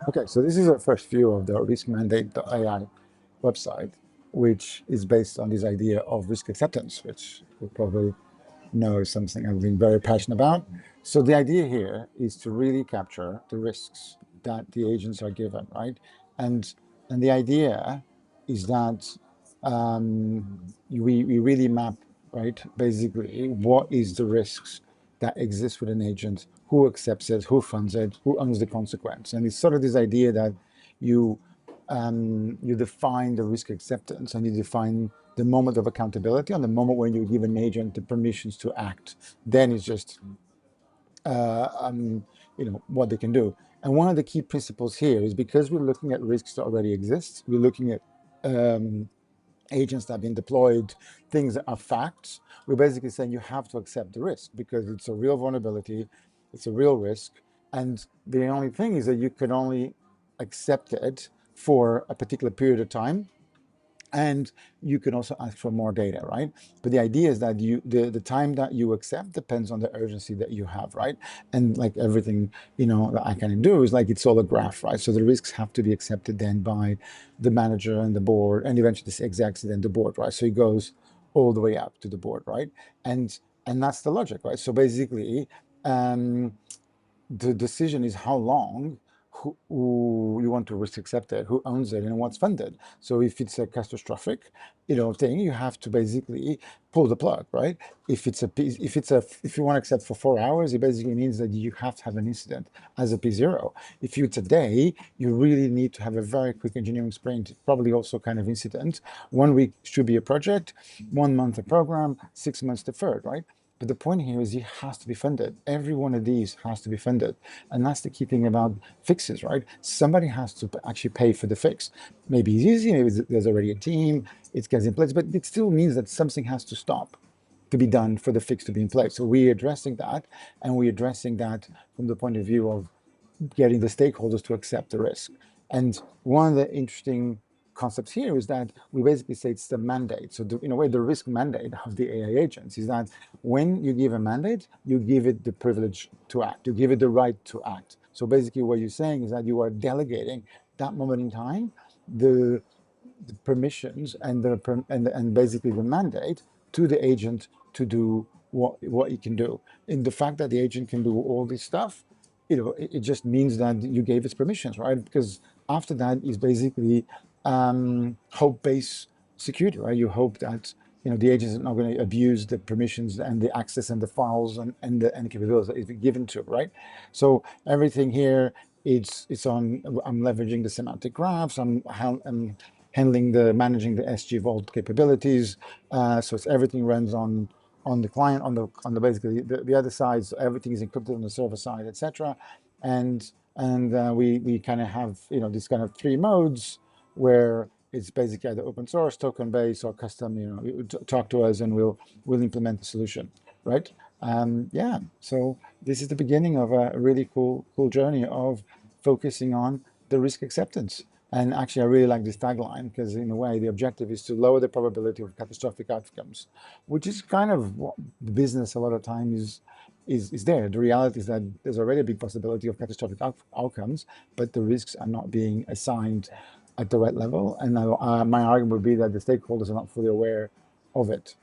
Okay, so this is a first view of the RiskMandate.ai website, which is based on this idea of risk acceptance, which you probably know is something I've been very passionate about. So the idea here is to really capture the risks that the agents are given, right? And and the idea is that we really map, right, basically what is the risks that exist with an agent, who accepts it, who funds it, who owns the consequence. And it's sort of this idea that you you define the risk acceptance and you define the moment of accountability on the moment when you give an agent the permissions to act. Then it's just uh, um, what they can do. And one of the key principles here is because we're looking at risks that already exist, we're looking at um, agents that have been deployed, things that are facts. We're basically saying you have to accept the risk because it's a real vulnerability, it's a real risk. And the only thing is that you can only accept it for a particular period of time, and you can also ask for more data, right? But the idea is that the time that you accept depends on the urgency that you have, right? And like everything, that I can do is like it's all a graph, right? So the risks have to be accepted then by the manager and the board, and eventually the execs and then the board, right? So it goes all the way up to the board, right? And that's the logic, right? So basically, um, the decision is how long, who you want to risk accept it, who owns it, and what's funded. So if it's a catastrophic, thing, you have to basically pull the plug, right? If it's a P, if you want to accept for 4 hours, it basically means that you have to have an incident as a P0. If it's a day, you really need to have a very quick engineering sprint, probably also kind of incident. 1 week should be a project, 1 month a program, 6 months deferred, right? But the point here is it has to be funded. Every one of these has to be funded. And that's the key thing about fixes, right? Somebody has to actually pay for the fix. Maybe it's easy, maybe there's already a team, it gets in place, but it still means that something has to stop to be done for the fix to be in place. So we're addressing that, and we're addressing that from the point of view of getting the stakeholders to accept the risk. And one of the interesting concepts here is that we basically say it's the mandate. So in a way, the risk mandate of the AI agents is that when you give a mandate, you give it the privilege to act, you give it the right to act. So basically what you're saying is that you are delegating that moment in time, the, the permissions and and basically the mandate to the agent to do what it can do. And the fact that the agent can do all this stuff, it just means that you gave its permissions, right? Because after that is basically hope-based security, right? You hope that the agents are not going to abuse the permissions and the access and the files and the capabilities that is given to it, right? So everything here, it's on. I'm leveraging the semantic graphs. I'm handling managing the SG Vault capabilities. So everything runs on the client, on the basically the other side. So everything is encrypted on the server side, etc. And we kind of have these kind of three modes where it's basically either open source, token based, or custom. Talk to us and we'll implement the solution, right? Yeah. So this is the beginning of a really cool journey of focusing on the risk acceptance. And actually, I really like this tagline because, in a way, the objective is to lower the probability of catastrophic outcomes, which is kind of what the business a lot of times is there. The reality is that there's already a big possibility of catastrophic outcomes, but the risks are not being assigned at the right level. And my argument would be that the stakeholders are not fully aware of it.